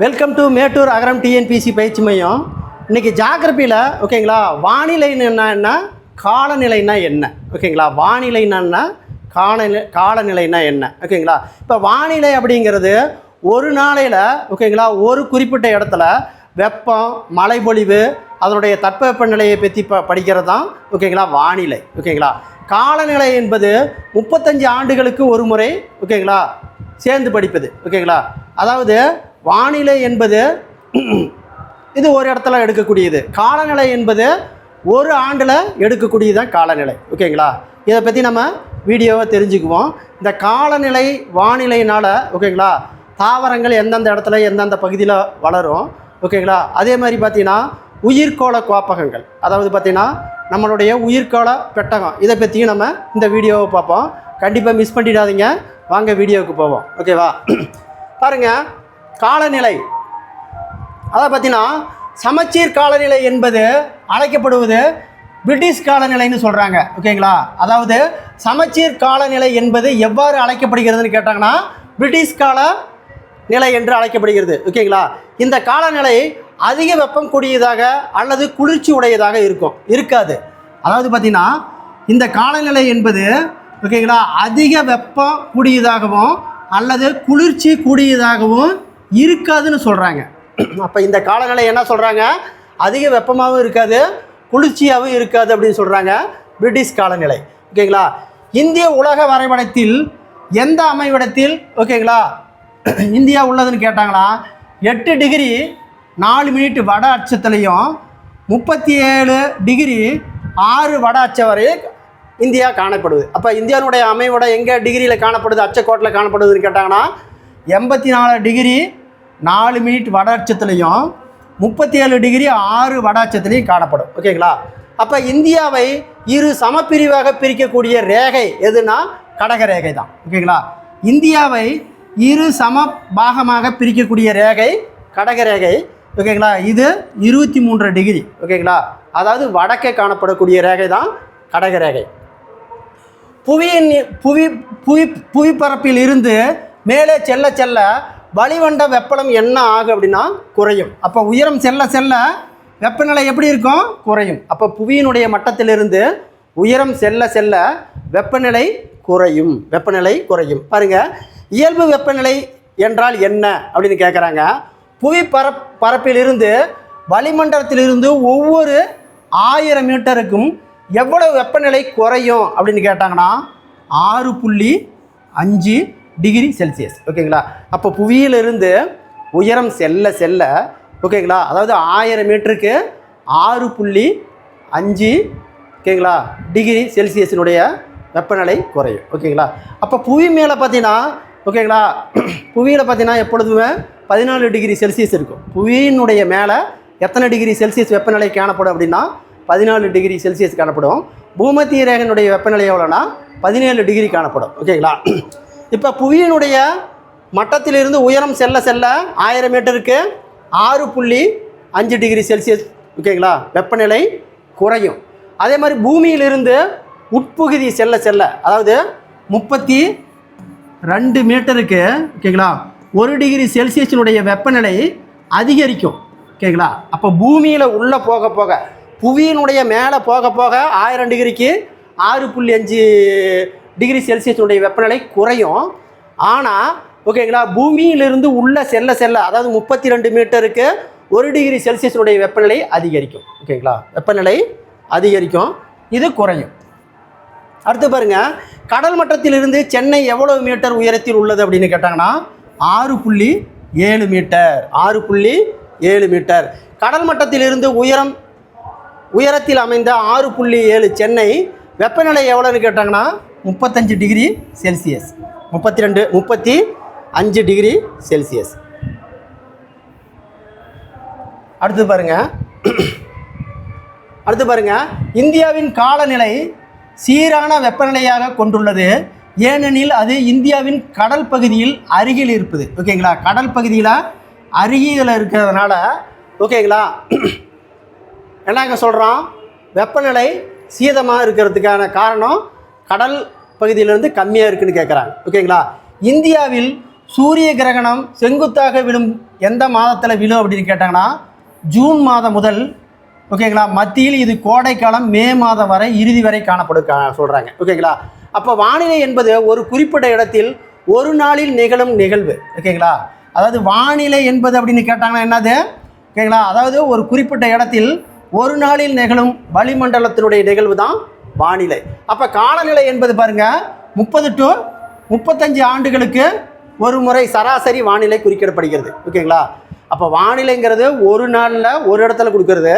Welcome to Mettur Agaram TNPSC பயிற்சி மையம். இன்றைக்கி ஜாகிரபியில் ஓகேங்களா, வானிலைன்னு என்ன, காலநிலைன்னா என்ன, ஓகேங்களா, வானிலைன்னா என்ன, காலநிலைன்னா என்ன, ஓகேங்களா. இப்போ வானிலை அப்படிங்கிறது ஒரு நாளையில் ஓகேங்களா ஒரு குறிப்பிட்ட இடத்துல வெப்பம், மழைப்பொழிவு, அதனுடைய தட்பவெப்பநிலையை பற்றி படிக்கிறது தான் ஓகேங்களா வானிலை. ஓகேங்களா, காலநிலை என்பது 35 ஆண்டுகளுக்கு ஒரு முறை ஓகேங்களா சேர்ந்து படிப்பது. ஓகேங்களா, அதாவது வானிலை என்பது இது ஒரு இடத்துல எடுக்கக்கூடியது, காலநிலை என்பது ஒரு ஆண்டில் எடுக்கக்கூடியது தான் காலநிலை. ஓகேங்களா, இதை பற்றி நம்ம வீடியோவை தெரிஞ்சுக்குவோம். இந்த காலநிலை வானிலையினால் ஓகேங்களா தாவரங்கள் எந்தெந்த இடத்துல எந்தெந்த பகுதியில் வளரும். ஓகேங்களா, அதே மாதிரி பார்த்திங்கன்னா உயிர்கோள கோப்பகங்கள், அதாவது பார்த்திங்கன்னா நம்மளுடைய உயிர்கோள பெட்டகம், இதை பற்றியும் நம்ம இந்த வீடியோவை பார்ப்போம். கண்டிப்பாக மிஸ் பண்ணிடாதீங்க. வாங்க வீடியோவுக்கு போவோம். ஓகேவா, பாருங்கள் காலநிலை, அதை பார்த்தீங்கன்னா சமச்சீர் காலநிலை என்பது அழைக்கப்படுவது பிரிட்டிஷ் காலநிலைன்னு சொல்கிறாங்க. ஓகேங்களா, அதாவது சமச்சீர் காலநிலை என்பது எவ்வாறு அழைக்கப்படுகிறதுன்னு கேட்டாங்கன்னா பிரிட்டிஷ் காலநிலை என்று அழைக்கப்படுகிறது. ஓகேங்களா, இந்த காலநிலை அதிக வெப்பம் கூடியதாக அல்லது குளிர்ச்சி உடையதாக இருக்காது. அதாவது பார்த்திங்கன்னா இந்த காலநிலை என்பது ஓகேங்களா அதிக வெப்பம் கூடியதாகவும் அல்லது குளிர்ச்சி கூடியதாகவும் இருக்காதுன்னு சொல்கிறாங்க. அப்போ இந்த காலநிலை என்ன சொல்கிறாங்க, அதிக வெப்பமாகவும் இருக்காது, குளிர்ச்சியாகவும் இருக்காது அப்படின்னு சொல்கிறாங்க பிரிட்டிஷ் காலநிலை. ஓகேங்களா, இந்திய உலக வரைபடத்தில் எந்த அமைவிடத்தில் ஓகேங்களா இந்தியா உள்ளதுன்னு கேட்டாங்கன்னா 8 டிகிரி 4 மினிட் வட அச்சத்துலேயும் 37 டிகிரி 6 வட அச்ச வரை இந்தியா காணப்படுது. அப்போ இந்தியாவுடைய அமைவிட எங்கே டிகிரியில் காணப்படுது, அச்சக்கோட்டில் காணப்படுதுன்னு கேட்டாங்கன்னா 84 டிகிரி 4 மினிட் வட அச்சத்துலேயும் 37 டிகிரி 6 வட அச்சத்துலேயும் காணப்படும். ஓகேங்களா, அப்போ இந்தியாவை இரு சமப்பிரிவாக பிரிக்கக்கூடிய ரேகை எதுனா கடக ரேகை தான். ஓகேங்களா, இந்தியாவை இரு சம பாகமாக பிரிக்கக்கூடிய ரேகை கடக ரேகை. ஓகேங்களா, இது 23 டிகிரி. ஓகேங்களா, அதாவது வடக்கே காணப்படக்கூடிய ரேகை தான் கடக ரேகை. புவிப்பரப்பில் இருந்து மேலே செல்ல செல்ல வளிமண்டல வெப்பம் என்ன ஆகும் அப்படின்னா குறையும். அப்போ உயரம் செல்ல செல்ல வெப்பநிலை எப்படி இருக்கும், குறையும். அப்போ புவியினுடைய மட்டத்திலிருந்து உயரம் செல்ல செல்ல வெப்பநிலை குறையும். பாருங்கள், இயல்பு வெப்பநிலை என்றால் என்ன அப்படின்னு கேட்குறாங்க. பரப்பிலிருந்து வளிமண்டலத்திலிருந்து ஒவ்வொரு 1000 மீட்டருக்கும் எவ்வளவு வெப்பநிலை குறையும் அப்படின்னு கேட்டாங்கன்னா 6.5 டிகிரி செல்சியஸ். ஓகேங்களா, அப்போ புவியிலிருந்து உயரம் செல்ல செல்ல ஓகேங்களா, அதாவது 1000 மீட்டருக்கு 6.5 ஓகேங்களா டிகிரி செல்சியஸினுடைய வெப்பநிலை குறையும். ஓகேங்களா, அப்போ புவி மேலே பார்த்தீங்கன்னா ஓகேங்களா புவியில் பார்த்தீங்கன்னா எப்பொழுதுமே 14 டிகிரி செல்சியஸ் இருக்கும். புவியினுடைய மேலே எத்தனை டிகிரி செல்சியஸ் வெப்பநிலை காணப்படும் அப்படின்னா 14 டிகிரி செல்சியஸ் காணப்படும். பூமத்திய ரேகையினுடைய வெப்பநிலை எவ்வளோனா 17 டிகிரி காணப்படும். ஓகேங்களா, இப்போ புவியினுடைய மட்டத்திலிருந்து உயரம் செல்ல செல்ல 1000 மீட்டருக்கு 6.5 டிகிரி செல்சியஸ் ஓகேங்களா வெப்பநிலை குறையும். அதே மாதிரி பூமியிலிருந்து உட்பகுதி செல்ல செல்ல, அதாவது 32 மீட்டருக்கு ஓகேங்களா 1 டிகிரி செல்சியஸினுடைய வெப்பநிலை அதிகரிக்கும். ஓகேங்களா, அப்போ பூமியில் உள்ளே போக போக புவியினுடைய மேலே போக போக 1000 டிகிரிக்கு 6.5 டிகிரி செல்சியஸினுடைய வெப்பநிலை குறையும். ஆனால் ஓகேங்களா பூமியிலிருந்து உள்ளே செல்ல செல்ல, அதாவது 32 மீட்டருக்கு 1 டிகிரி செல்சியஸினுடைய வெப்பநிலை அதிகரிக்கும். ஓகேங்களா, வெப்பநிலை அதிகரிக்கும், இது குறையும். அடுத்து பாருங்கள், கடல் மட்டத்திலிருந்து சென்னை எவ்வளவு மீட்டர் உயரத்தில் உள்ளது அப்படின்னு கேட்டாங்கன்னா 6.7 மீட்டர். 6.7 மீட்டர். கடல் மட்டத்திலிருந்து உயரத்தில் அமைந்த 6.7 சென்னை வெப்பநிலை எவ்வளோன்னு கேட்டாங்கன்னா 35 டிகிரி செல்சியஸ். 35 degree Celsius. அடுத்து பாருங்கள், இந்தியாவின் காலநிலை சீரான வெப்பநிலையாக கொண்டுள்ளது. ஏனெனில் அது இந்தியாவின் கடல் பகுதியில் அருகில் இருப்பது. ஓகேங்களா, கடல் பகுதியில் அருகில் இருக்கிறதுனால ஓகேங்களா என்னங்க சொல்கிறோம், வெப்பநிலை சீதமாக இருக்கிறதுக்கான காரணம் கடல் பகுதியிலேருந்து கம்மியாக இருக்குதுன்னு கேட்குறாங்க. ஓகேங்களா, இந்தியாவில் சூரிய கிரகணம் செங்குத்தாக விழும் எந்த மாதத்தில் விழும் அப்படின்னு கேட்டாங்கன்னா ஜூன் மாதம் முதல் ஓகேங்களா மத்தியில் இது கோடைக்காலம் மே மாதம் வரை இறுதி வரை காணப்படும் சொல்கிறாங்க ஓகேங்களா. அப்போ வானிலை என்பது ஒரு குறிப்பிட்ட இடத்தில் ஒரு நாளில் நிகழும் நிகழ்வு ஓகேங்களா. அதாவது வானிலை என்பது அப்படின்னு கேட்டாங்கன்னா என்னது ஓகேங்களா, அதாவது ஒரு குறிப்பிட்ட இடத்தில் ஒரு நாளில் நிகழும் வளிமண்டலத்தினுடைய நிகழ்வு தான் வானிலை. அப்போ காலநிலை என்பது பாருங்கள் 30 to 35 ஆண்டுகளுக்கு ஒரு முறை சராசரி வானிலை குறிப்பிடப்படுகிறது ஓகேங்களா. அப்போ வானிலைங்கிறது ஒரு நாளில் ஒரு இடத்துல கொடுக்கறது,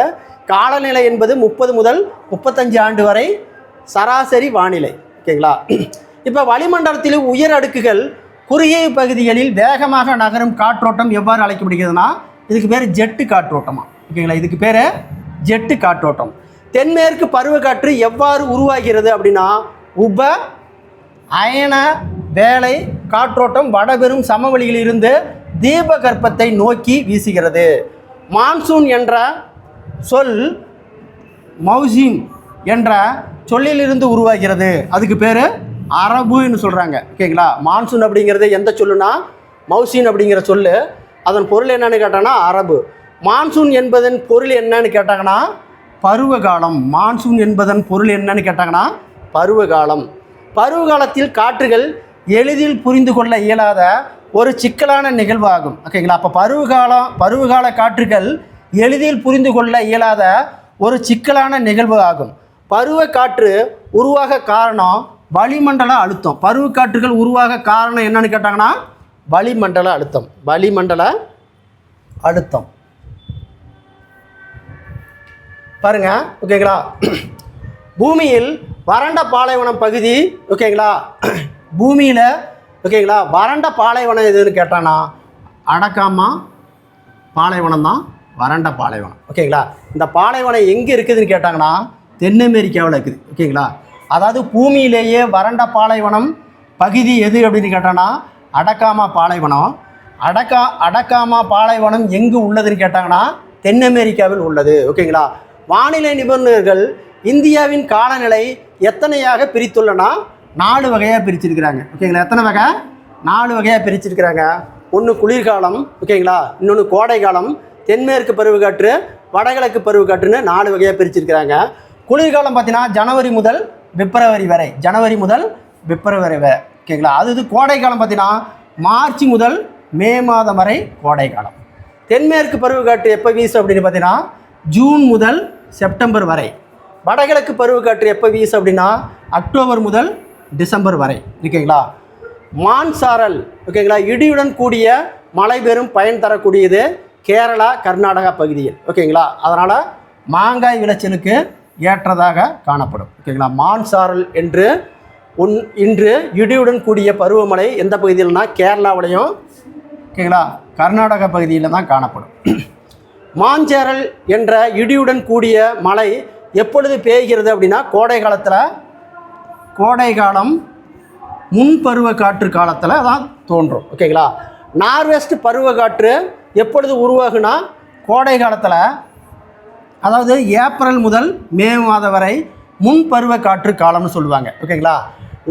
காலநிலை என்பது 30 முதல் 35 ஆண்டு வரை சராசரி வானிலை ஓகேங்களா. இப்போ வளிமண்டலத்தில் உயர் அடுக்குகள் குறுகிய பகுதிகளில் வேகமாக நகரும் காற்றோட்டம் எவ்வாறு அழைக்கப்படுகிறதுனா இதுக்கு பேர் ஜெட்டு காற்றோட்டமா ஓகேங்களா. இதுக்கு பேர் ஜெட்டு காற்றோட்டம். தென்மேற்கு பருவக்காற்று எவ்வாறு உருவாகிறது அப்படின்னா உப அயன வேலை காற்றோட்டம் வடபெரும் சமவெளியில் இருந்து தீபகற்பத்தை நோக்கி வீசுகிறது. மான்சூன் என்ற சொல் மௌசிம் என்ற சொல்லிலிருந்து உருவாகிறது. அதுக்கு பேர் அரபுன்னு சொல்கிறாங்க ஓகேங்களா. மான்சூன் அப்படிங்கிறது எந்த சொல்லுனா மௌசின் அப்படிங்கிற சொல்லு, அதன் பொருள் என்னன்னு கேட்டாங்கன்னா அரபு. மான்சூன் என்பதன் பொருள் என்னன்னு கேட்டாங்கன்னா பருவகாலம். மான்சூன் என்பதன் பொருள் என்னன்னு கேட்டாங்கன்னா பருவகாலம். பருவகாலத்தில் காற்றுகள் எளிதில் புரிந்து கொள்ள இயலாத ஒரு சிக்கலான நிகழ்வாகும் ஓகேங்களா. அப்போ பருவகால காற்றுகள் எளிதில் புரிந்து கொள்ள இயலாத ஒரு சிக்கலான நிகழ்வு ஆகும். பருவ காற்று உருவாக காரணம் வளிமண்டல அழுத்தம். பருவ காற்றுகள் உருவாக காரணம் என்னன்னு கேட்டாங்கன்னா வளிமண்டல அழுத்தம். வளிமண்டல அழுத்தம் பாருங்க ஓகேங்களா. பூமியில் வறண்ட பாலைவனம் பகுதி ஓகேங்களா. பூமியில் ஓகேங்களா வறண்ட பாலைவனம் எதுன்னு கேட்டானா அடக்காமா பாலைவனம் தான் வறண்ட பாலைவனம் ஓகேங்களா. இந்த பாலைவனம் எங்கே இருக்குதுன்னு கேட்டாங்கன்னா தென் அமெரிக்காவில் இருக்குது ஓகேங்களா. அதாவது பூமியிலேயே வறண்ட பாலைவனம் பகுதி எது அப்படின்னு கேட்டாங்கன்னா அடக்காமா பாலைவனம். அடக்காமா பாலைவனம் எங்கு உள்ளதுன்னு கேட்டாங்கன்னா தென் அமெரிக்காவில் உள்ளது ஓகேங்களா. வானிலை நிபுணர்கள் இந்தியாவின் காலநிலை எத்தனையாக பிரித்துள்ளனா 4 வகையாக பிரிச்சிருக்கிறாங்க ஓகேங்களா. எத்தனை வகை? 4 வகையாக பிரிச்சிருக்கிறாங்க. ஒன்று குளிர்காலம் ஓகேங்களா, இன்னொன்று கோடை காலம், தென்மேற்கு பருவக்காற்று, வடகிழக்கு பருவக்காற்றுன்னு 4 வகையாக பிரிச்சிருக்கிறாங்க. குளிர்காலம் பார்த்தீங்கன்னா ஜனவரி முதல் பிப்ரவரி வரை, ஜனவரி முதல் பிப்ரவரி வரை ஓகேங்களா. அது கோடை காலம் பார்த்தீங்கன்னா மார்ச் முதல் மே மாதம் வரை கோடை காலம். தென்மேற்கு பருவக்காற்று எப்போ வீசும் அப்படின்னு பார்த்தீங்கன்னா ஜூன் முதல் செப்டம்பர் வரை. வடகிழக்கு பருவக்காற்று எப்போ வீசும் அப்படின்னா அக்டோபர் முதல் டிசம்பர் வரை ஓகேங்களா. மான்சாரல் ஓகேங்களா, இடியுடன் கூடிய மழை பெரும் பயன் தரக்கூடியது கேரளா கர்நாடகா பகுதியில் ஓகேங்களா. அதனால் மாங்காய் விளைச்சலுக்கு ஏற்றதாக காணப்படும் ஓகேங்களா. மான்சாரல் என்று இன்று இடியுடன் கூடிய பருவமழை எந்த பகுதியில்னா கேரளாவிலையும் ஓகேங்களா கர்நாடகா பகுதியில் தான் காணப்படும். மாஞ்சேரல் என்ற இடியுடன் கூடிய மழை எப்பொழுது பெய்கிறது அப்படின்னா கோடை காலத்தில், கோடை காலம் முன்பருவ காற்று காலத்தில் தான் தோன்றும் ஓகேங்களா. நார்வெஸ்ட் பருவ காற்று எப்பொழுது உருவாகுனா கோடை காலத்தில், அதாவது ஏப்ரல் முதல் மே மாதம் வரை முன்பருவ காற்று காலம்னு சொல்லுவாங்க ஓகேங்களா.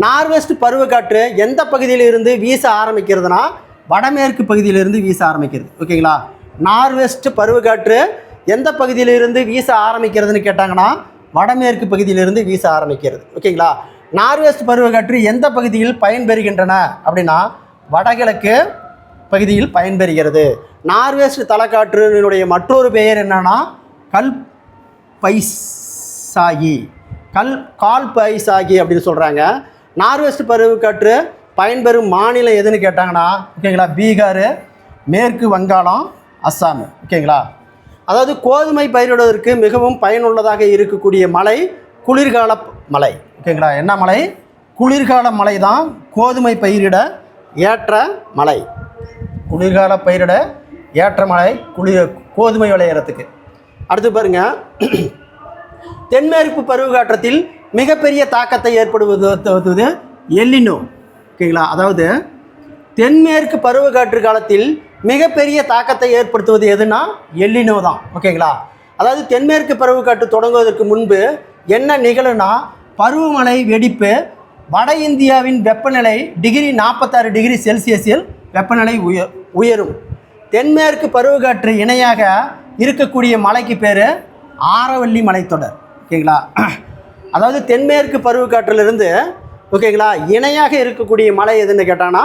நார்வெஸ்ட் பருவக்காற்று எந்த பகுதியிலிருந்து வீச ஆரம்பிக்கிறதுனா வடமேற்கு பகுதியிலிருந்து வீச ஆரம்பிக்கிறது ஓகேங்களா. நார்வெஸ்ட் பருவக்காற்று எந்த பகுதியிலிருந்து வீச ஆரம்பிக்கிறதுன்னு கேட்டாங்கன்னா வடமேற்கு பகுதியிலிருந்து வீச ஆரம்பிக்கிறது ஓகேங்களா. நார்வெஸ்ட் பருவக்காற்று எந்த பகுதியில் பயன்பெறுகின்றன அப்படின்னா வடகிழக்கு பகுதியில் பயன்பெறுகிறது. நார்வெஸ்ட் தலக்காற்றினுடைய மற்றொரு பெயர் என்னன்னா கால் பைசாகி அப்படின்னு சொல்கிறாங்க. நார்வெஸ்ட் பருவக்காற்று பயன்பெறும் மாநிலம் எதுன்னு கேட்டாங்கன்னா ஓகேங்களா பீகார், மேற்கு வங்காளம், அஸ்ஸாம் ஓகேங்களா. அதாவது கோதுமை பயிரிடுவதற்கு மிகவும் பயனுள்ளதாக இருக்கக்கூடிய மலை குளிர்கால மலை ஓகேங்களா. என்ன மலை? குளிர்கால மலை தான் கோதுமை பயிரிட ஏற்ற மலை. குளிர்கால பயிரிட ஏற்ற மலை கோதுமை விளையிறதுக்கு. அடுத்து பாருங்கள், தென்மேற்கு பருவக்காற்றத்தில் மிகப்பெரிய தாக்கத்தை ஏற்படுவது எல்லினோ ஓகேங்களா. அதாவது தென்மேற்கு பருவக்காற்று காலத்தில் மிகப்பெரிய தாக்கத்தை ஏற்படுத்துவது எதுனா எல்லினோ தான் ஓகேங்களா. அதாவது தென்மேற்கு பருவக்காற்று தொடங்குவதற்கு முன்பு என்ன நிகழும்னா பருவமழை வெடிப்பு வட இந்தியாவின் வெப்பநிலை 46 டிகிரி செல்சியஸில் வெப்பநிலை உயரும். தென்மேற்கு பருவக்காற்று இணையாக இருக்கக்கூடிய மலைக்கு பேர் ஆரவல்லி மலைத்தொடர். ஓகேங்களா, அதாவது தென்மேற்கு பருவக்காற்றிலிருந்து ஓகேங்களா இணையாக இருக்கக்கூடிய மலை எதுன்னு கேட்டாங்கன்னா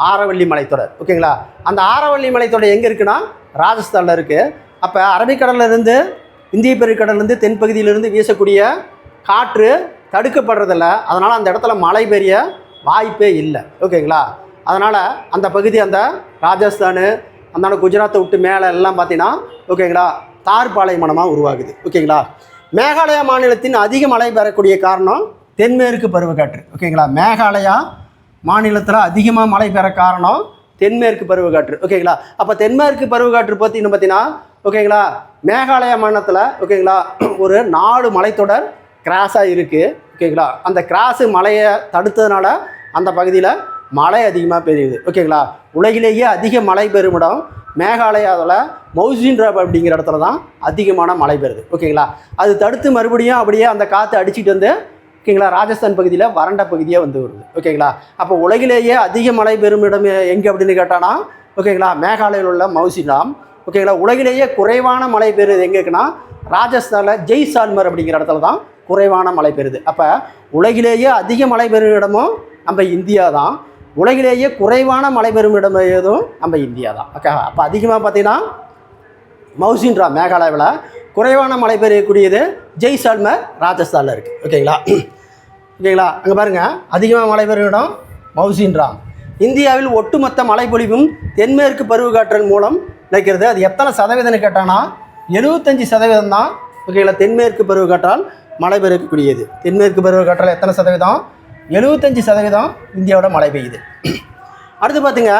ஆரவல்லி மலைத்தொடர். ஓகேங்களா, அந்த ஆரவல்லி மலைத்தொடர் எங்கே இருக்குன்னா ராஜஸ்தானில் இருக்குது. அப்போ அரபிக்கடலிருந்து இந்திய பெருங்கடலிருந்து தென்பகுதியிலிருந்து வீசக்கூடிய காற்று தடுக்கப்படுறதில்ல. அதனால் அந்த இடத்துல மழை பெய்ய வாய்ப்பே இல்லை. ஓகேங்களா, அதனால் அந்த பகுதி அந்த ராஜஸ்தான் அந்த குஜராத்தை விட்டு மேலே எல்லாம் பார்த்தீங்கன்னா ஓகேங்களா தார் பாலைவனமாக உருவாகுது. ஓகேங்களா, மேகாலயா மாநிலத்தின் அதிக மழை பெறக்கூடிய காரணம் தென்மேற்கு பருவக்காற்று. ஓகேங்களா, மேகாலயா மாநிலத்தில் அதிகமாக மழை பெற காரணம் தென்மேற்கு பருவக்காற்று. ஓகேங்களா, அப்போ தென்மேற்கு பருவக்காற்று பார்த்தீங்கன்னா ஓகேங்களா மேகாலயா மாநிலத்தில் ஓகேங்களா ஒரு 4 மலைத்தொடர் கிராஸாக இருக்குது. ஓகேங்களா, அந்த கிராஸு மழையை தடுத்ததுனால அந்த பகுதியில் மழை அதிகமாக பெய்யுது. ஓகேங்களா, உலகிலேயே அதிக மழை பெறும் இடம் மேகாலயாவில் மௌசின் ராம் அப்படிங்கிற இடத்துல தான் அதிகமான மழை பெறுது. ஓகேங்களா, அது தடுத்து மறுபடியும் அப்படியே அந்த காற்று அடிச்சுட்டு வந்து ஓகேங்களா ராஜஸ்தான் பகுதியில் வறண்ட பகுதியாக வந்து வருது. ஓகேங்களா, அப்போ உலகிலேயே அதிக மழை பெறும் இடம் எங்கே அப்படின்னு கேட்டானா ஓகேங்களா மேகாலயில் உள்ள மௌசின் ராம். ஓகேங்களா, உலகிலேயே குறைவான மழை பெறுது எங்கே இருக்குன்னா ராஜஸ்தானில் ஜெய்சால்மர் அப்படிங்கிற இடத்துல தான் குறைவான மழை பெறுது. அப்போ உலகிலேயே அதிக மழை பெறும் இடமும் நம்ம இந்தியா தான், உலகிலேயே குறைவான மழை பெறும் இடம் ஏதும் நம்ம இந்தியா தான். ஓகே, அப்போ அதிகமாக பார்த்தீங்கன்னா மௌசின் ராம் மேகாலயாவில், குறைவான மழை பெய்யக்கூடியது ஜெய்சால்மர் ராஜஸ்தானில் இருக்குது. ஓகேங்களா, ஓகேங்களா அங்கே பாருங்கள் அதிகமாக மழை பெறும் இடம் மௌசின் ராம். இந்தியாவில் ஒட்டுமொத்த மழைப்பொழிவும் தென்மேற்கு பருவக்காற்றின் மூலம் நினைக்கிறது. அது எத்தனை சதவீதம்னு கேட்டாங்கன்னா 75% தான். ஓகேங்களா, தென்மேற்கு பருவக்காற்றால் மழை பெறக்கூடியது. தென்மேற்கு பருவக்காற்றால் எத்தனை சதவீதம்? 75% இந்தியாவோட மழை பெய்யுது. அடுத்து பார்த்துங்க,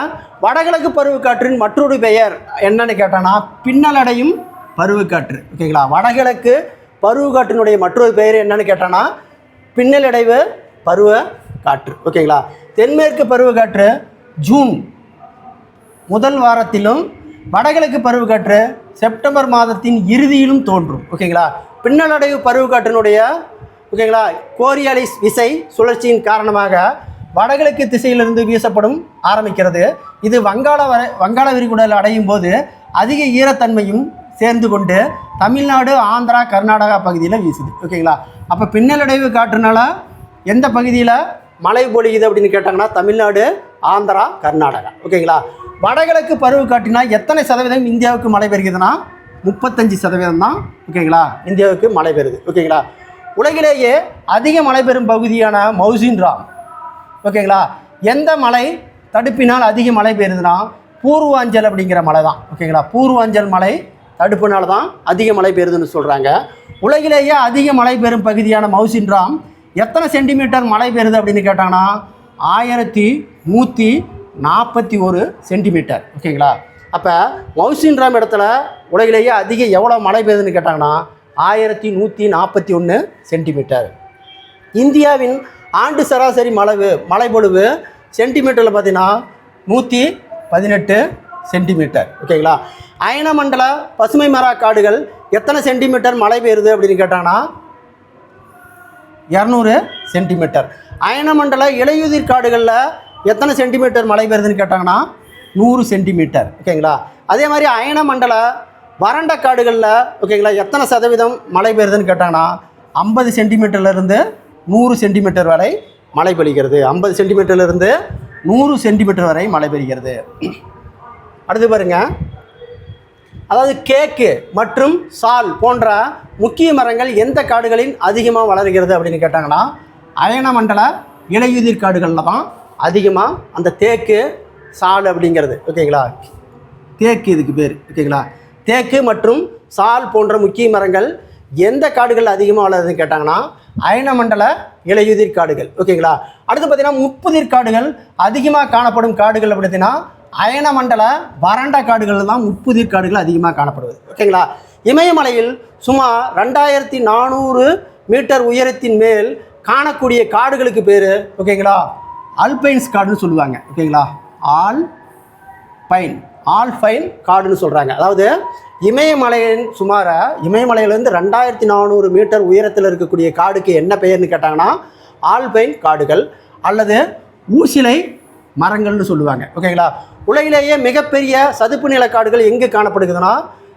வடகிழக்கு பருவக்காற்றின் மற்றொரு பெயர் என்னன்னு கேட்டான்னா பின்னலடையும் பருவக்காற்று. ஓகேங்களா, வடகிழக்கு பருவக்காற்றினுடைய மற்றொரு பெயர் என்னன்னு கேட்டான்னா பின்னலடைவு பருவ காற்று. ஓகேங்களா, தென்மேற்கு பருவக்காற்று ஜூன் முதல் வாரத்திலும் வடகிழக்கு பருவக்காற்று செப்டம்பர் மாதத்தின் இறுதியிலும் தோன்றும். ஓகேங்களா, பின்னலடைவு பருவக்காற்றினுடைய ஓகேங்களா கோரியாலிஸ் விசை சுழற்சியின் காரணமாக வடகிழக்கு திசையிலிருந்து வீசப்படும் ஆரம்பிக்கிறது. இது வங்காள விரிகுடாவில் அடையும் போது அதிக ஈரத்தன்மையும் சேர்ந்து கொண்டு தமிழ்நாடு, ஆந்திரா, கர்நாடகா பகுதியில் வீசுது. ஓகேங்களா, அப்போ பின்னலடைவு காற்றுனால எந்த பகுதியில் மழை பொழியுது அப்படின்னு கேட்டாங்கன்னா தமிழ்நாடு, ஆந்திரா, கர்நாடகா. ஓகேங்களா, வடகிழக்கு பருவ காற்றினா எத்தனை சதவீதம் இந்தியாவுக்கு மழை பெறுகிறதுனா 35% தான். ஓகேங்களா, இந்தியாவுக்கு மழை பெறுது. ஓகேங்களா, உலகிலேயே அதிக மழை பெறும் பகுதியான மௌசின் ராம். ஓகேங்களா, எந்த மலை தடுப்பினால் அதிக மழை பெறுதுன்னா பூர்வாஞ்சல் அப்படிங்கிற மலை தான். ஓகேங்களா, பூர்வாஞ்சல் மலை தடுப்புனால தான் அதிக மழை பெறுதுன்னு சொல்கிறாங்க. உலகிலேயே அதிக மழை பெறும் பகுதியான மௌசின் ராம் எத்தனை சென்டிமீட்டர் மழை பெறுது அப்படின்னு கேட்டாங்கன்னா 1141 சென்டிமீட்டர். ஓகேங்களா, அப்போ மௌசின் ராம் இடத்துல உலகிலேயே அதிக எவ்வளோ மழை பெய்யுதுன்னு கேட்டாங்கன்னா 1141 சென்டிமீட்டர். இந்தியாவின் ஆண்டு சராசரி மழைப்பொழிவு சென்டிமீட்டரில் பார்த்தீங்கன்னா 118 சென்டிமீட்டர். ஓகேங்களா, அயனமண்டல பசுமை மர காடுகள் எத்தனை சென்டிமீட்டர் மழை பெய்யுது அப்படின்னு கேட்டாங்கன்னா 200 சென்டிமீட்டர். அயனமண்டல இலையுதிர் காடுகளில் எத்தனை சென்டிமீட்டர் மழை பெய்யுதுன்னு கேட்டாங்கன்னா 100 சென்டிமீட்டர். ஓகேங்களா, அதே மாதிரி அயனமண்டல வறண்ட காடுகளில் ஓகேங்களா எத்தனை சதவீதம் மழை பெய்யுதுன்னு கேட்டாங்கன்னா 50 சென்டிமீட்டர்லேருந்து 100 சென்டிமீட்டர் வரை மழை பெய்கிறது. 50 சென்டிமீட்டர்லேருந்து 100 சென்டிமீட்டர் வரை மழை பெய்கிறது. அடுத்து பாருங்கள், அதாவது கேக்கு மற்றும் சால் போன்ற முக்கிய மரங்கள் எந்த காடுகளில் அதிகமாக வளர்கிறது அப்படின்னு கேட்டாங்கன்னா அயனமண்டல இலையுதிர் காடுகளில் தான் அதிகமாக அந்த தேக்கு சால் அப்படிங்கிறது. ஓகேங்களா, தேக்கு இதுக்கு பேர். ஓகேங்களா, தேக்கு மற்றும் சால் போன்ற முக்கிய மரங்கள் எந்த காடுகள் அதிகமாக வளருதுன்னு கேட்டாங்கன்னா அயனமண்டல இலையுதிர் காடுகள். ஓகேங்களா, அடுத்து பார்த்தீங்கன்னா முப்புதிர் காடுகள் அதிகமாக காணப்படும் காடுகள் அப்படின்னா அயனமண்டல வறண்ட காடுகள் தான் முப்புதிர் காடுகள் அதிகமாக காணப்படுவது. ஓகேங்களா, இமயமலையில் சுமார் 2400 மீட்டர் உயரத்தின் மேல் காணக்கூடிய காடுகளுக்கு பேர் ஓகேங்களா அல்பைன்ஸ் காடுன்னு சொல்லுவாங்க. ஓகேங்களா, ஆல்பைன் காடுன்னு சொல்கிறாங்க. அதாவது இமயமலையிலேருந்து 2400 மீட்டர் உயரத்தில் இருக்கக்கூடிய காடுக்கு என்ன பெயர்னு கேட்டாங்கன்னா ஆல்பைன் காடுகள் அல்லது ஊசிலை மரங்கள்னு சொல்லுவாங்க. ஓகேங்களா. உலகிலேயே மிகப்பெரிய சதுப்பு நிலக்காடுகள் எங்கே காணப்படுகுதுன்னா,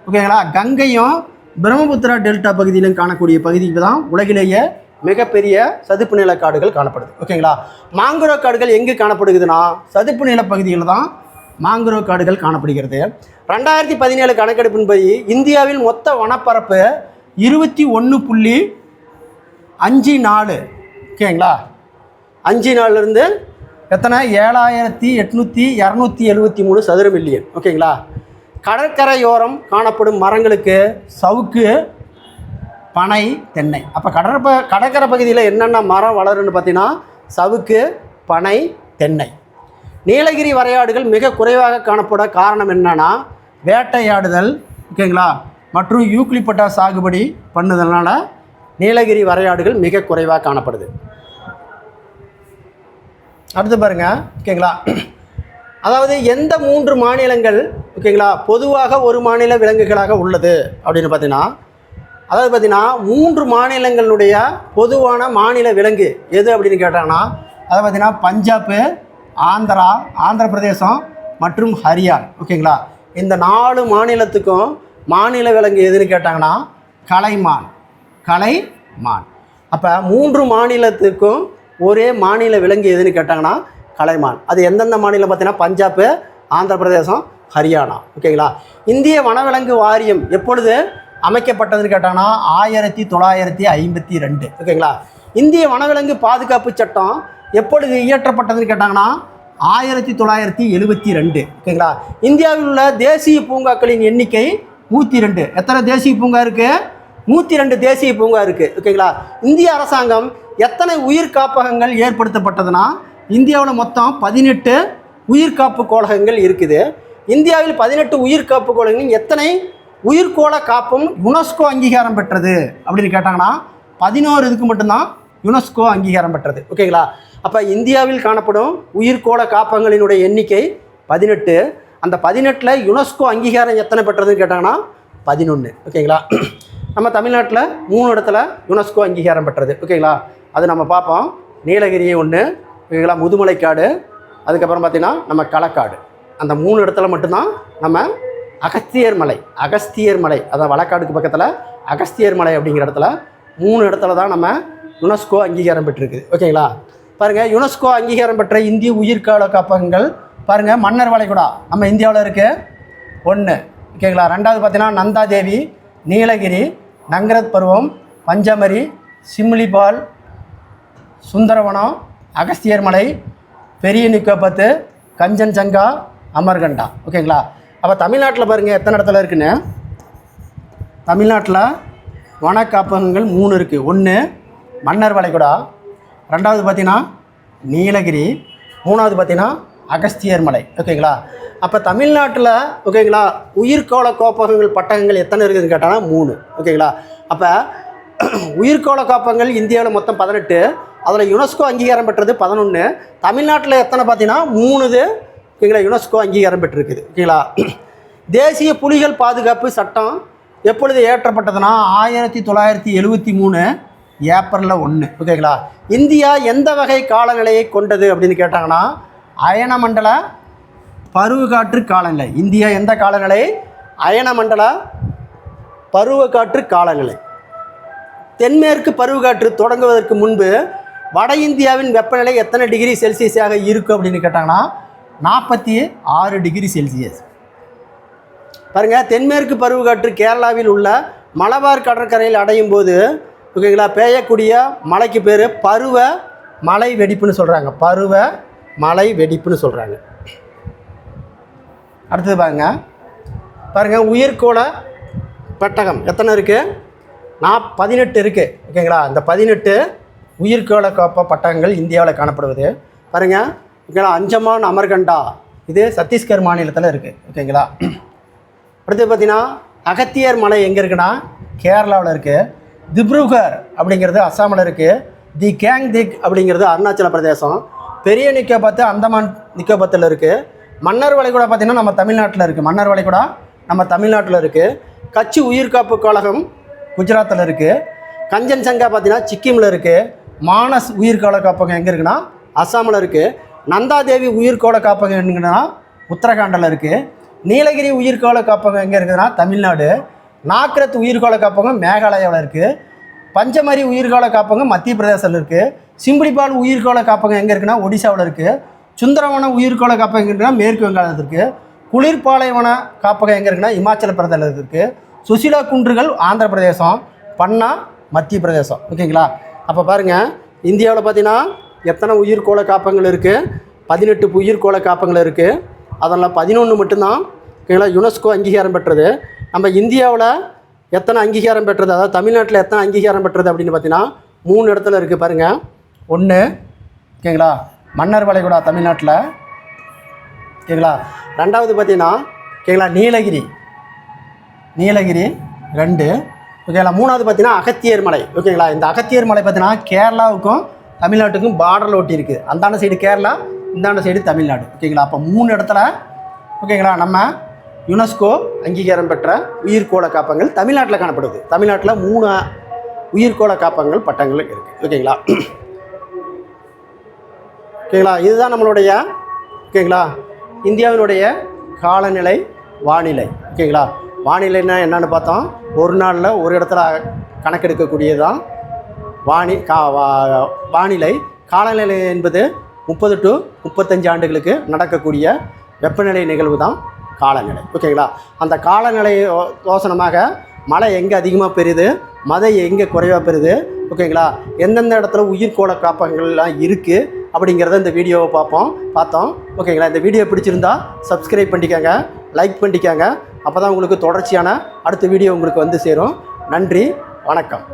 ஓகேங்களா, கங்கையும் பிரம்மபுத்திரா டெல்டா பகுதியிலும் காணக்கூடிய பகுதிக்கு தான் உலகிலேயே மிகப்பெரிய சதுப்பு நிலக்காடுகள் காணப்படுது. ஓகேங்களா. மாங்குரோ காடுகள் எங்கே காணப்படுகுதுன்னா, சதுப்பு நில பகுதியில் தான் மாங்குரோ காடுகள் காணப்படுகிறது. 2017 கணக்கெடுப்பின்படி இந்தியாவில் மொத்த வனப்பரப்பு 21.54. ஓகேங்களா. 54லேருந்து எத்தனை 7,873 சதுர மில்லியன். ஓகேங்களா. கடற்கரையோரம் காணப்படும் மரங்களுக்கு சவுக்கு, பனை, தென்னை. அப்போ கடற்கரை பகுதியில் என்னென்ன மரம் வளருன்னு பார்த்தீங்கன்னா சவுக்கு, பனை, தென்னை. நீலகிரி வரையாடுகள் மிக குறைவாக காணப்பட காரணம் என்னன்னா வேட்டையாடுதல், ஓகேங்களா, மற்றும் யூக்லிப்டா சாகுபடி பண்ணுதல்னால நீலகிரி வரையாடுகள் மிக குறைவாக காணப்படுது. அடுத்து பாருங்க. ஓகேங்களா. அதாவது எந்த 3 மாநிலங்கள், ஓகேங்களா, பொதுவாக ஒரு மாநில விலங்குகளாக உள்ளது அப்படின்னு பார்த்தீங்கன்னா, அதாவது பார்த்தீங்கன்னா 3 மாநிலங்களுடைய பொதுவான மாநில விலங்கு எது அப்படின்னு கேட்டாங்கன்னா, அதாவது பார்த்தீங்கன்னா பஞ்சாப், ஆந்திர பிரதேசம் மற்றும் ஹரியானா. ஓகேங்களா. இந்த 4 மாநிலத்துக்கும் மாநில விலங்கு எதுன்னு கேட்டாங்கன்னா கலைமான். அப்போ 3 மாநிலத்துக்கும் ஒரே மாநில விலங்கு எதுன்னு கேட்டாங்கன்னா கலைமான். அது எந்தெந்த மாநிலம் பார்த்தீங்கன்னா பஞ்சாப், ஆந்திர பிரதேசம், ஹரியானா. ஓகேங்களா. இந்திய வனவிலங்கு வாரியம் எப்பொழுது அமைக்கப்பட்டதுன்னு கேட்டாங்கன்னா 1952. ஓகேங்களா. இந்திய வனவிலங்கு பாதுகாப்பு சட்டம் எப்பொழுது இயற்றப்பட்டதுன்னு கேட்டாங்கன்னா 1972. ஓகேங்களா. இந்தியாவில் உள்ள தேசிய பூங்காக்களின் எண்ணிக்கை 102. எத்தனை தேசிய பூங்கா இருக்குது? 102 தேசிய பூங்கா இருக்குது. ஓகேங்களா. இந்திய அரசாங்கம் எத்தனை உயிர் காப்பகங்கள் ஏற்படுத்தப்பட்டதுன்னா இந்தியாவில் மொத்தம் 18 உயிர்காப்பு கோளகங்கள் இருக்குது. இந்தியாவில் 18 உயிர்காப்பு கோளகங்கள் எத்தனை உயிர்கோள காப்பும் யுனெஸ்கோ அங்கீகாரம் பெற்றது அப்படின்னு கேட்டாங்கன்னா 11 இதுக்கு மட்டும்தான் யுனெஸ்கோ அங்கீகாரம் பெற்றது. ஓகேங்களா. அப்போ இந்தியாவில் காணப்படும் உயிர்கோள காப்பகங்களினுடைய எண்ணிக்கை 18. அந்த 18ல் யுனெஸ்கோ அங்கீகாரம் எத்தனை பெற்றதுன்னு கேட்டாங்கன்னா 11. ஓகேங்களா. நம்ம தமிழ்நாட்டில் 3 இடத்துல யுனெஸ்கோ அங்கீகாரம் பெற்றது. ஓகேங்களா. அது நம்ம பார்ப்போம். நீலகிரி ஒன்று, ஓகேங்களா, முதுமலைக்காடு, அதுக்கப்புறம் பார்த்திங்கன்னா நம்ம களக்காடு. அந்த 3 இடத்துல மட்டும்தான் நம்ம அகஸ்தியர் மலை, அதான் வழக்காடுக்கு பக்கத்தில் அகஸ்தியர் மலை அப்படிங்கிற இடத்துல 3 இடத்துல தான் நம்ம யுனெஸ்கோ அங்கீகாரம் பெற்றிருக்குது. ஓகேங்களா. பாருங்கள், யுனெஸ்கோ அங்கீகாரம் பெற்ற இந்திய உயிர்கால காப்பகங்கள் பாருங்கள். மன்னர் வளைகுடா நம்ம இந்தியாவில் இருக்குது 1. ஓகேங்களா. 2வது பார்த்தீங்கன்னா நந்தாதேவி, நீலகிரி, நங்கரத் பருவம், பஞ்சமரி, சிம்லிபால், சுந்தரவனம், அகஸ்தியர் மலை, பெரிய நிக்கோபத்து, கஞ்சன்ஜங்கா, அமர்கண்டா. ஓகேங்களா. அப்போ தமிழ்நாட்டில் பாருங்கள் எத்தனை இடத்துல இருக்குன்னு. தமிழ்நாட்டில் வன காப்பகங்கள் 3 இருக்குது. 1 மன்னர் வளைகுடா, 2வது பார்த்தீங்கன்னா நீலகிரி, 3வது பார்த்தீங்கன்னா அகஸ்தியர் மலை. ஓகேங்களா. அப்போ தமிழ்நாட்டில், ஓகேங்களா, உயிர்கோள காப்பகங்கள் பட்டகங்கள் எத்தனை இருக்குதுன்னு கேட்டால் 3. ஓகேங்களா. அப்போ உயிர்கோள காப்பகங்கள் இந்தியாவில் மொத்தம் 18, அதில் யுனெஸ்கோ அங்கீகாரம் பெற்றது 11. தமிழ்நாட்டில் எத்தனை பார்த்தீங்கன்னா 3, ஓகேங்களா, யுனெஸ்கோ அங்கீகாரம் பெற்றிருக்குது. ஓகேங்களா. தேசிய புலிகள் பாதுகாப்பு சட்டம் எப்பொழுது ஏற்றப்பட்டதுன்னா 1973 ஏப்ரலில் 1. ஓகேங்களா. இந்தியா எந்த வகை காலநிலையை கொண்டது அப்படின்னு கேட்டாங்கன்னா அயனமண்டல பருவக்காற்று காலநிலை. இந்தியா எந்த காலநிலை? அயனமண்டல பருவக்காற்று காலநிலை. தென்மேற்கு பருவக்காற்று தொடங்குவதற்கு முன்பு வட இந்தியாவின் வெப்பநிலை எத்தனை டிகிரி செல்சியஸாக இருக்கும் அப்படின்னு கேட்டாங்கன்னா 46 டிகிரி செல்சியஸ். பாருங்கள், தென்மேற்கு பருவக்காற்று கேரளாவில் உள்ள மலபார் கடற்கரையில் அடையும் போது, ஓகேங்களா, பெய்யக்கூடிய மழைக்கு பேர் பருவ மலை வெடிப்புன்னு சொல்கிறாங்க. அடுத்தது பாருங்கள் உயிர்கோள பெட்டகம் எத்தனை இருக்குது? 18 இருக்குது. ஓகேங்களா. இந்த 18 உயிர்கோள காப்ப பட்டகங்கள் இந்தியாவில் காணப்படுவது. பாருங்கள், ஓகேங்களா. அஞ்சமான், அமர்கண்டா இது சத்தீஸ்கர் மாநிலத்தில் இருக்குது. ஓகேங்களா. அடுத்து பார்த்தீங்கன்னா அகத்தியர் மலை எங்கே இருக்குன்னா கேரளாவில் இருக்குது. திப்ருகர் அப்படிங்கிறது அஸ்ஸாமில் இருக்குது. தி கேங்திக் அப்படிங்கிறது அருணாச்சல பிரதேசம். பெரிய நிக்கோபாத்து அந்தமான் நிக்கோபாத்தில் இருக்குது. மன்னர் வளைகுடா பார்த்திங்கன்னா நம்ம தமிழ்நாட்டில் இருக்குது. கட்சி உயிர்காப்பு கழகம் குஜராத்தில் இருக்குது. கஞ்சன்ஜங்கா பார்த்திங்கன்னா சிக்கிமில் இருக்குது. மானஸ் உயிர்கால காப்பகம் எங்கே இருக்குன்னா அஸ்ஸாமில் இருக்குது. நந்தாதேவி உயிர்கோள காப்பகம் எங்கன்னா உத்தரகாண்டில் இருக்குது. நீலகிரி உயிர்கோள காப்பகம் எங்கே இருக்குதுன்னா தமிழ்நாடு. நாக்ரத் உயிர்கோள காப்பகம் மேகாலயாவில் இருக்குது. பஞ்சமரி உயிர்கோள காப்பகம் மத்திய பிரதேசத்தில் இருக்குது. சிம்பிளிபால் உயிர்கோள காப்பகம் எங்கே இருக்குன்னா ஒடிசாவில் இருக்குது. சுந்தரவன உயிர்கோள காப்பகம் எங்கே இருக்குன்னா மேற்கு வங்காளத்தில் இருக்குது. குளிர்பாலைவன காப்பகம் எங்கே இருக்குன்னா இமாச்சல பிரதேசத்தில் இருக்குது. சுசிலா குன்றுகள் ஆந்திர பிரதேசம். பன்னா மத்திய பிரதேசம். ஓகேங்களா? அப்போ பாருங்கள், இந்தியாவில் பார்த்தீங்கன்னா எத்தனை உயிர்கோள காப்பகங்கள் இருக்குது? 18 உயிர்கோள காப்பகங்கள் இருக்குது. அதெல்லாம் 11 மட்டும்தான் ஓகேங்களா யுனெஸ்கோ அங்கீகாரம் பெற்றது. நம்ம இந்தியாவில் எத்தனை அங்கீகாரம் பெற்றது, அதாவது தமிழ்நாட்டில் எத்தனை அங்கீகாரம் பெற்றது அப்படின்னு பார்த்தீங்கன்னா 3 இடத்துல இருக்குது பாருங்கள். 1 ஓகேங்களா மன்னர் வளைகுடா தமிழ்நாட்டில். ஓகேங்களா? 2வது பார்த்தீங்கன்னா ஓகேங்களா நீலகிரி 2. ஓகேங்களா? 3வது பார்த்தீங்கன்னா அகத்தியர் மலை. ஓகேங்களா? இந்த அகத்தியர் மலை பார்த்தீங்கன்னா கேரளாவுக்கும் தமிழ்நாட்டுக்கும் பார்டரில் ஒட்டி இருக்குது. அந்தாண்ட சைடு கேரளா, இந்தாண்ட சைடு தமிழ்நாடு. ஓகேங்களா? அப்போ 3 இடத்துல ஓகேங்களா நம்ம யுனெஸ்கோ அங்கீகாரம் பெற்ற உயிர்கோள காப்பகங்கள் தமிழ்நாட்டில் காணப்படுது. தமிழ்நாட்டில் 3 உயிர்கோள காப்பகங்கள் பட்டங்கள் இருக்குது. ஓகேங்களா? ஓகேங்களா? இதுதான் நம்மளுடைய ஓகேங்களா இந்தியாவினுடைய காலநிலை வானிலை. ஓகேங்களா? வானிலைன்னா என்னென்னு பார்த்தோம். ஒரு நாளில் ஒரு இடத்துல கணக்கெடுக்கக்கூடியது தான் வானிலை. காலநிலை என்பது 30 to 35 ஆண்டுகளுக்கு நடக்கக்கூடிய வெப்பநிலை நிகழ்வு தான் காலநிலை. ஓகேங்களா? அந்த காலநிலை யோசனமாக மழை எங்கே அதிகமாக பெறுது, மழை எங்கே குறைவாக பெறுது, ஓகேங்களா எந்தெந்த இடத்துல உயிர்கோள காப்பகங்கள்லாம் இருக்குது அப்படிங்கிறத இந்த வீடியோவை பார்த்தோம். ஓகேங்களா? இந்த வீடியோ பிடிச்சிருந்தா சப்ஸ்கிரைப் பண்ணிக்கோங்க, லைக் பண்ணிக்கோங்க. அப்போ தான் உங்களுக்கு தொடர்ச்சியான அடுத்த வீடியோ உங்களுக்கு வந்து சேரும். நன்றி, வணக்கம்.